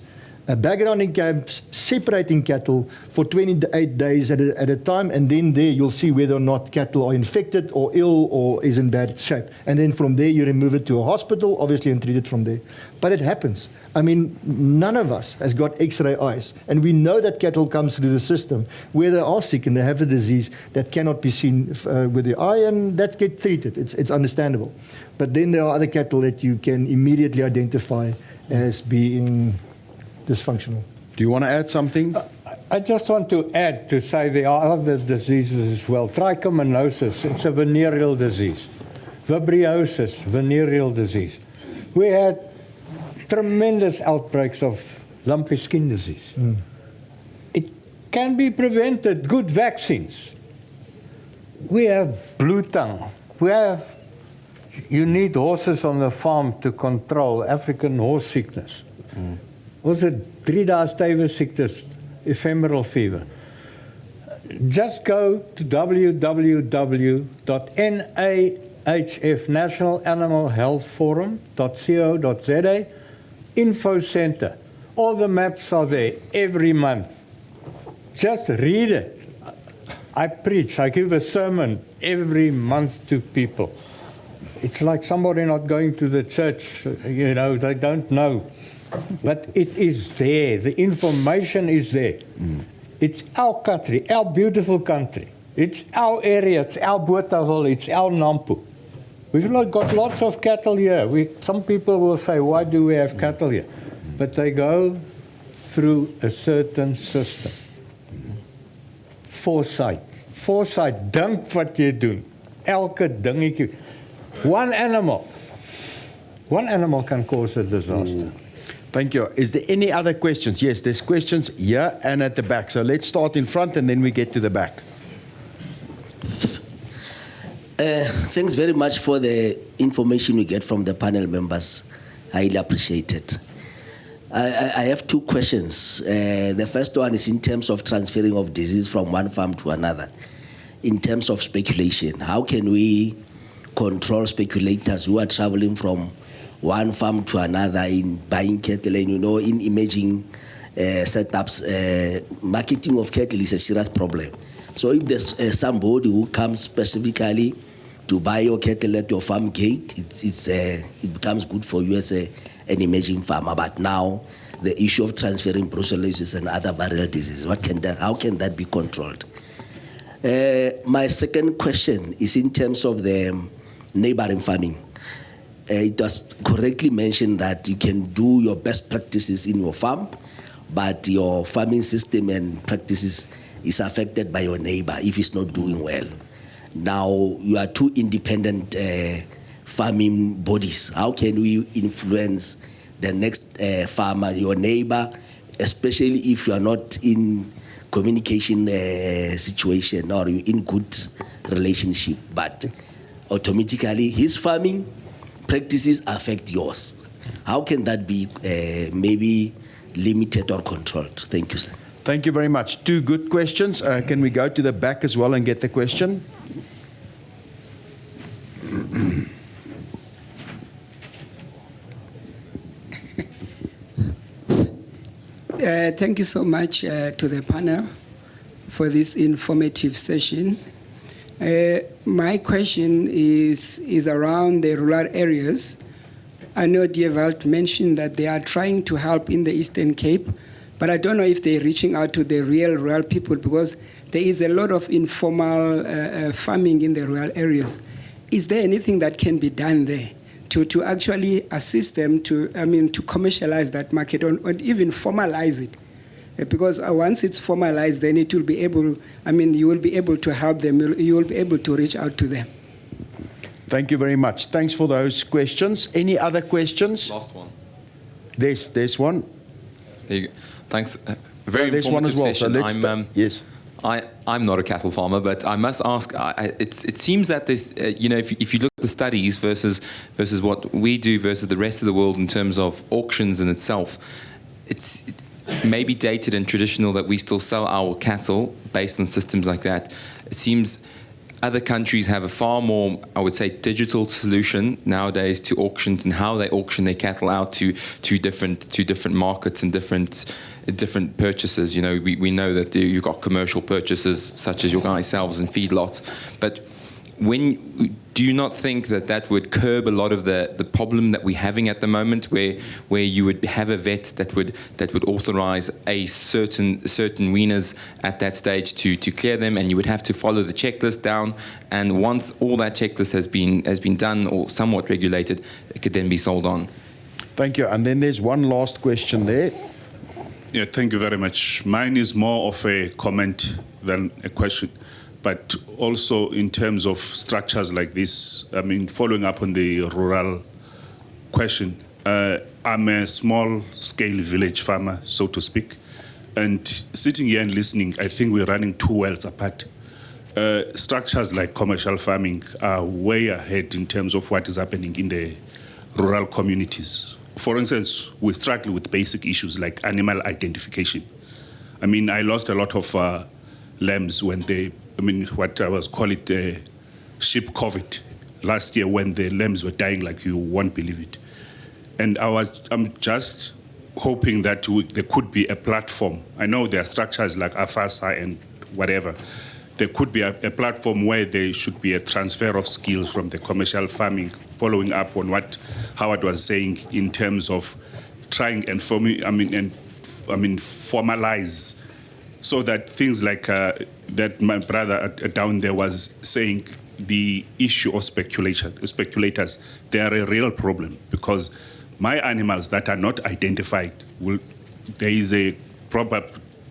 backgrounding camps, separating cattle for 28 days at a time, and then there you'll see whether or not cattle are infected or ill or is in bad shape. And then from there you remove it to a hospital, obviously, and treat it from there. But it happens. I mean, none of us has got X-ray eyes, and we know that cattle comes through the system where they are sick and they have a disease that cannot be seen with the eye, and that gets treated. It's understandable. But then there are other cattle that you can immediately identify as being dysfunctional. Do you want to add something? I just want to add to say there are other diseases as well. Trichomoniasis, it's a venereal disease. Vibriosis, venereal disease. We had tremendous outbreaks of lumpy skin disease. It can be prevented, good vaccines. We have blue tongue. You need horses on the farm to control African horse sickness. Was it Driedaas-Stuyvesant sickness, ephemeral fever? Just go to www.NAHF, National Animal Health Forum.co.za, info center. All the maps are there every month. Just read it. I preach, I give a sermon every month to people. It's like somebody not going to the church, you know, they don't know. But it is there. The information is there. It's our country, our beautiful country. It's our area. It's our Botawil. It's our Nampu. We've got lots of cattle here. Some people will say, why do we have cattle here? But they go through a certain system. Foresight. Foresight. Dink wat jy doen. Elke dingetjie. One animal can cause a disaster. Thank you. Is there any other questions? Yes, there's questions here and at the back. So let's start in front and then we get to the back. Thanks very much for the information we get from the panel members. Highly appreciated. I have two questions. The first one is in terms of transferring of disease from one farm to another. In terms of speculation, how can we control speculators who are traveling from one farm to another in buying cattle and, in emerging setups? Marketing of cattle is a serious problem. So if there's somebody who comes specifically to buy your cattle at your farm gate, it becomes good for you as an emerging farmer. But now the issue of transferring brucellosis and other viral diseases, how can that be controlled? My second question is in terms of the neighboring farming. It was correctly mentioned that you can do your best practices in your farm, but your farming system and practices is affected by your neighbor if it's not doing well. Now, you are two independent farming bodies. How can we influence the next farmer, your neighbor, especially if you are not in communication situation or in good relationship, but automatically his farming practices affect yours? How can that be maybe limited or controlled? Thank you, sir. Thank you very much. Two good questions. Can we go to the back as well and get the question? Thank you so much to the panel for this informative session. My question is around the rural areas. I know Diewald mentioned that they are trying to help in the Eastern Cape, but I don't know if they're reaching out to the real rural people, because there is a lot of informal farming in the rural areas. Is there anything that can be done there to actually assist them to commercialize that market and even formalize it. Because once it's formalized, then it will be able, you will be able to help them, you will be able to reach out to them. Thank you very much. Thanks for those questions. Any other questions? Last one. There's one. There you go. Thanks. Very there's one informative as well. session. So yes. I'm not a cattle farmer, but I must ask. It seems that there's, if you look at the studies versus what we do versus the rest of the world in terms of auctions in itself, it's maybe dated and traditional that we still sell our cattle based on systems like that. It seems other countries have a far more, I would say, digital solution nowadays to auctions and how they auction their cattle out to different markets and different purchases. We know that you've got commercial purchases such as your guys selves and feedlots, but do you not think that would curb a lot of the problem that we're having at the moment, where you would have a vet that would authorize a certain weaners at that stage to clear them, and you would have to follow the checklist down, and once all that checklist has been done or somewhat regulated, it could then be sold on? Thank you. And then there's one last question there. Yeah, thank you very much. Mine is more of a comment than a question, but also in terms of structures like this. Following up on the rural question, I'm a small-scale village farmer, so to speak, and sitting here and listening, I think we're running two worlds apart. Structures like commercial farming are way ahead in terms of what is happening in the rural communities. For instance, we struggle with basic issues like animal identification. I lost a lot of lambs when what I was calling sheep COVID last year, when the lambs were dying like you won't believe it. And I'm just hoping that there could be a platform. I know there are structures like AFASA and whatever. There could be a platform where there should be a transfer of skills from the commercial farming, following up on what Howard was saying in terms of trying and formalize, so that things like that my brother down there was saying, the issue of speculators, they are a real problem, because my animals that are not identified, there is a proper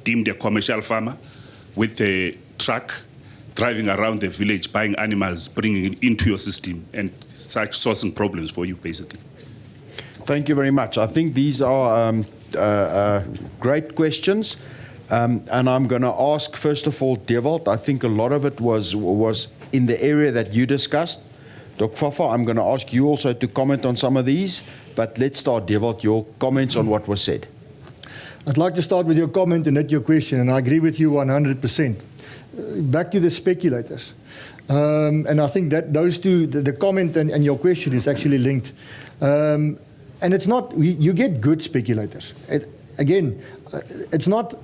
deemed a commercial farmer with a truck driving around the village, buying animals, bringing it into your system, and such sourcing problems for you, basically. Thank you very much. I think these are great questions. And I'm going to ask, first of all, Dewald, I think a lot of it was in the area that you discussed. Dr. Fafa, I'm going to ask you also to comment on some of these, but let's start, Dewald, your comments on what was said. I'd like to start with your comment and not your question, and I agree with you 100%. Back to the speculators. And I think that those two, the comment and your question is actually linked. And it's not, you get good speculators. It's not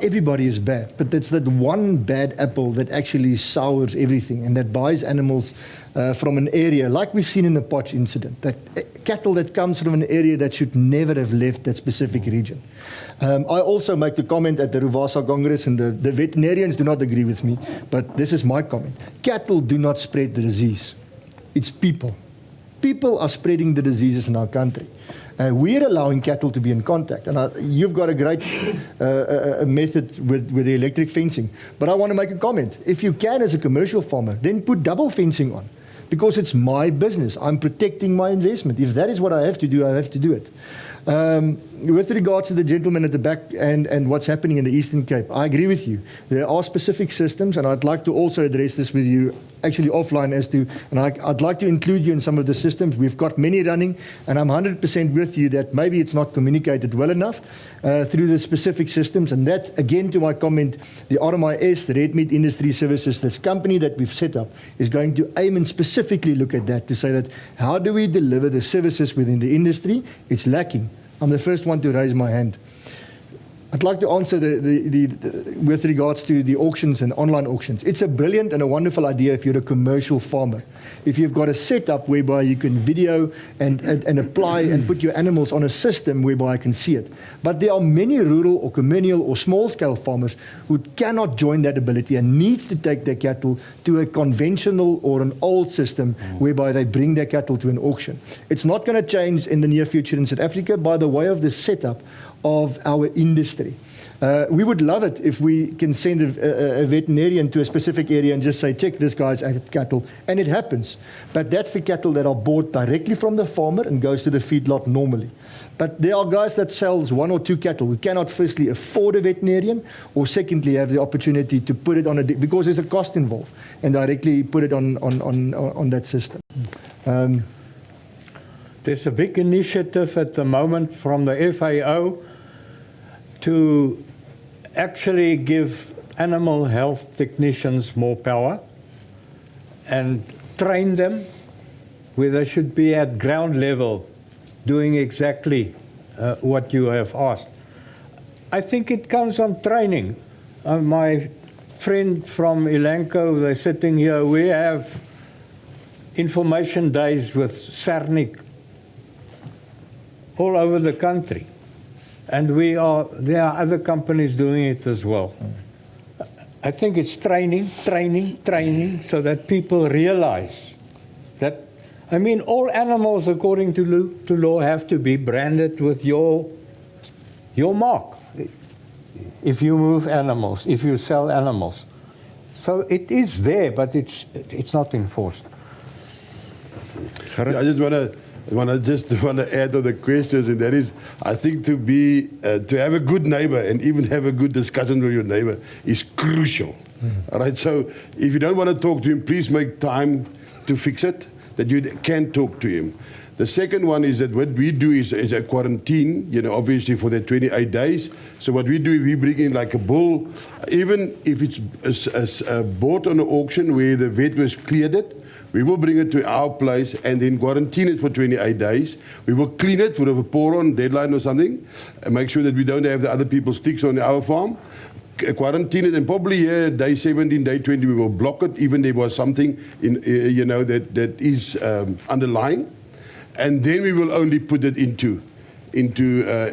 everybody is bad, but it's that one bad apple that actually sours everything and that buys animals from an area, like we've seen in the Potch incident, that cattle that comes from an area that should never have left that specific region. I also make the comment at the Ruvasa Congress, and the veterinarians do not agree with me, but this is my comment. Cattle do not spread the disease. It's people. People are spreading the diseases in our country. We're allowing cattle to be in contact. And you've got a great method with the electric fencing. But I want to make a comment. If you can, as a commercial farmer, then put double fencing on. Because it's my business. I'm protecting my investment. If that is what I have to do, I have to do it. With regards to the gentleman at the back and what's happening in the Eastern Cape, I agree with you. There are specific systems, and I'd like to also address this with you actually offline and I'd like to include you in some of the systems. We've got many running, and I'm 100% with you that maybe it's not communicated well enough through the specific systems. And that, again, to my comment, the RMIS, the Red Meat Industry Services, this company that we've set up is going to aim and specifically look at that to say that how do we deliver the services within the industry? It's lacking. I'm the first one to raise my hand. I'd like to answer with regards to the auctions and online auctions. It's a brilliant and a wonderful idea if you're a commercial farmer. If you've got a setup whereby you can video and apply and put your animals on a system whereby I can see it. But there are many rural or communal or small-scale farmers who cannot join that ability and needs to take their cattle to a conventional or an old system whereby they bring their cattle to an auction. It's not going to change in the near future in South Africa by the way of the setup of our industry. We would love it if we can send a veterinarian to a specific area and just say, check this guy's cattle, and it happens. But that's the cattle that are bought directly from the farmer and goes to the feedlot normally. But there are guys that sells 1 or 2 cattle who cannot firstly afford a veterinarian, or secondly have the opportunity to put it on because there's a cost involved, and directly put it on that system. There's a big initiative at the moment from the FAO to actually give animal health technicians more power and train them where they should be at ground level doing exactly what you have asked. I think it comes on training. My friend from Elanco, they're sitting here, we have information days with Cernic all over the country. And there are other companies doing it as well. I think it's training, so that people realize that, I mean, all animals, according to law, have to be branded with your mark. If you move animals, if you sell animals. So it is there, but it's not enforced. I just want to add to the questions, and that is, I think to have a good neighbor and even have a good discussion with your neighbor is crucial. All right. So if you don't want to talk to him, please make time to fix it, that you can talk to him. The second one is that what we do is a quarantine, obviously for the 28 days. So what we do, we bring in like a bull, even if it's bought on an auction where the vet was cleared it, we will bring it to our place and then quarantine it for 28 days. We will clean it with a pour-on deadline or something, and make sure that we don't have the other people's sticks on our farm. Quarantine it, and probably day 17, day 20, we will block it, even there was something that is underlying. And then we will only put it into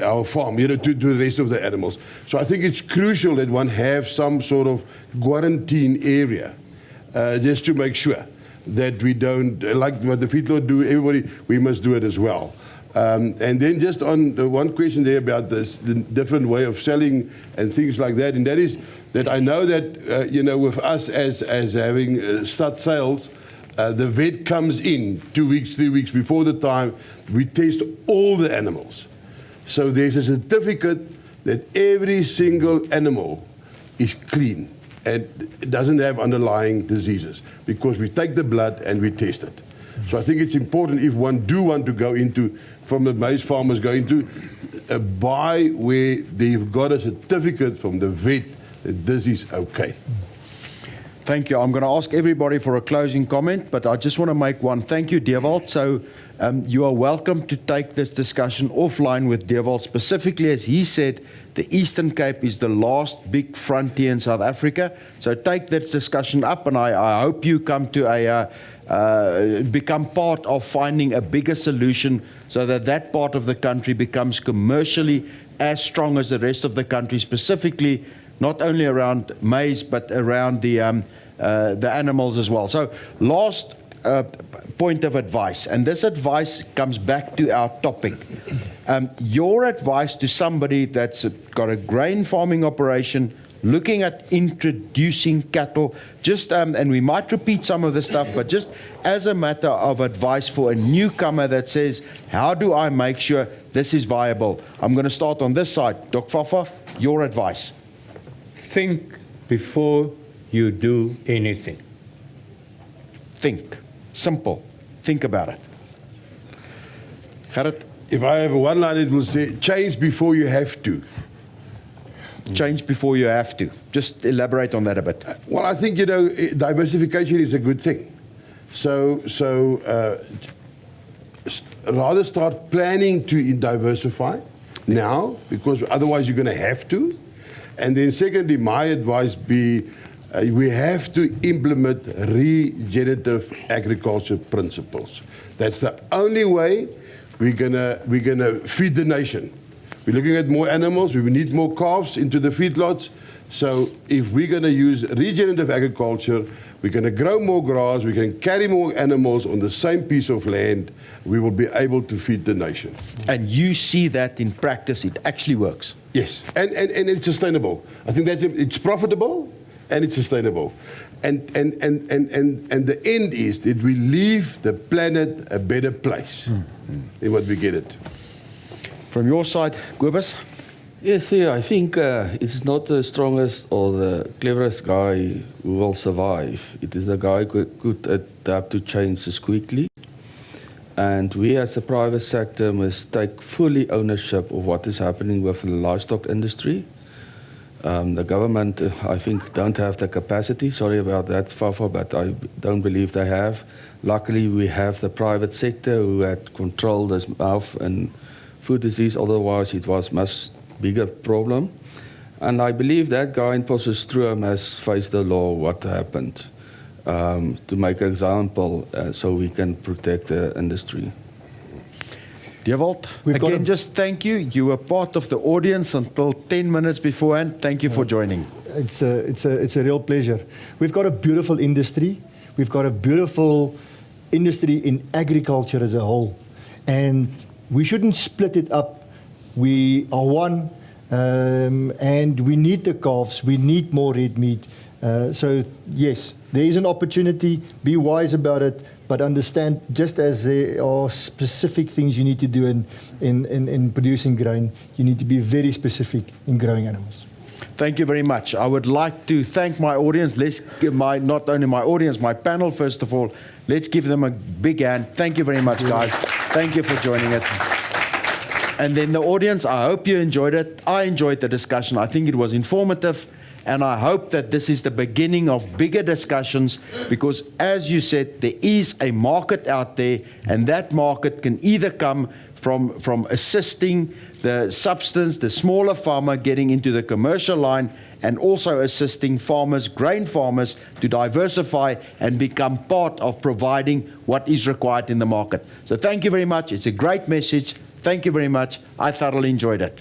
our farm, to the rest of the animals. So I think it's crucial that one have some sort of quarantine area, just to make sure that we don't, like what the feedlot do, everybody, we must do it as well. And then just on the one question there about the different way of selling and things like that, and that is that I know that, with us as having stud sales, the vet comes in 2 weeks, 3 weeks before the time. We test all the animals. So there's a certificate that every single animal is clean and it doesn't have underlying diseases, because we take the blood and we test it. So I think it's important, if one do want to go into, from the maize farmers go into, buy where they've got a certificate from the vet that this is okay. Thank you. I'm going to ask everybody for a closing comment, but I just want to make one. Thank you, Dewald. So you are welcome to take this discussion offline with Dewald. Specifically, as he said, the Eastern Cape is the last big frontier in South Africa. So take that discussion up, and I hope you come to become part of finding a bigger solution so that that part of the country becomes commercially as strong as the rest of the country, specifically not only around maize, but around the animals as well. So last point of advice, and this advice comes back to our topic. Your advice to somebody that's got a grain farming operation, looking at introducing cattle, just and we might repeat some of the stuff, but just as a matter of advice for a newcomer that says, how do I make sure this is viable? I'm going to start on this side. Doc Fafa, your advice. Think before you do anything. Think. Simple. Think about it. Gerrit? If I have one line, it will say, change before you have to. Change before you have to. Just elaborate on that a bit. Well, I think, diversification is a good thing. So rather start planning to diversify, now, because otherwise you're going to have to. And then secondly, my advice be, we have to implement regenerative agriculture principles. That's the only way we're gonna feed the nation. We're looking at more animals. We need more calves into the feedlots. So if we're going to use regenerative agriculture, we're going to grow more grass, we can carry more animals on the same piece of land, we will be able to feed the nation. And you see that in practice, it actually works. Yes, and it's sustainable. I think it's profitable and it's sustainable. And the end is that we leave the planet a better place in what we get it. From your side, Kobus? Yes, yeah, I think it's not the strongest or the cleverest guy who will survive. It is the guy who could adapt to changes quickly. And we as a private sector must take fully ownership of what is happening with the livestock industry. The government, I think, don't have the capacity. Sorry about that, Fafa, but I don't believe they have. Luckily, we have the private sector who had controlled this mouth and food disease. Otherwise, it was much bigger problem. And I believe that guy in Potchefstroom has faced the law, what happened, to make an example so we can protect the industry. Dewald, again, just thank you. You were part of the audience until 10 minutes beforehand. Thank you for joining. It's a real pleasure. We've got a beautiful industry. We've got a beautiful industry in agriculture as a whole. And we shouldn't split it up. We are one, and we need the calves. We need more red meat. So, yes, there is an opportunity. Be wise about it, but understand, just as there are specific things you need to do in producing grain, you need to be very specific in growing animals. Thank you very much. I would like to thank my audience. Let's give not only my audience, my panel, first of all. Let's give them a big hand. Thank you very much, guys. Thank you for joining us. And then the audience, I hope you enjoyed it. I enjoyed the discussion. I think it was informative. And I hope that this is the beginning of bigger discussions, because, as you said, there is a market out there, and that market can either come from assisting the substance, the smaller farmer getting into the commercial line, and also assisting farmers, grain farmers, to diversify and become part of providing what is required in the market. So thank you very much. It's a great message. Thank you very much. I thoroughly enjoyed it.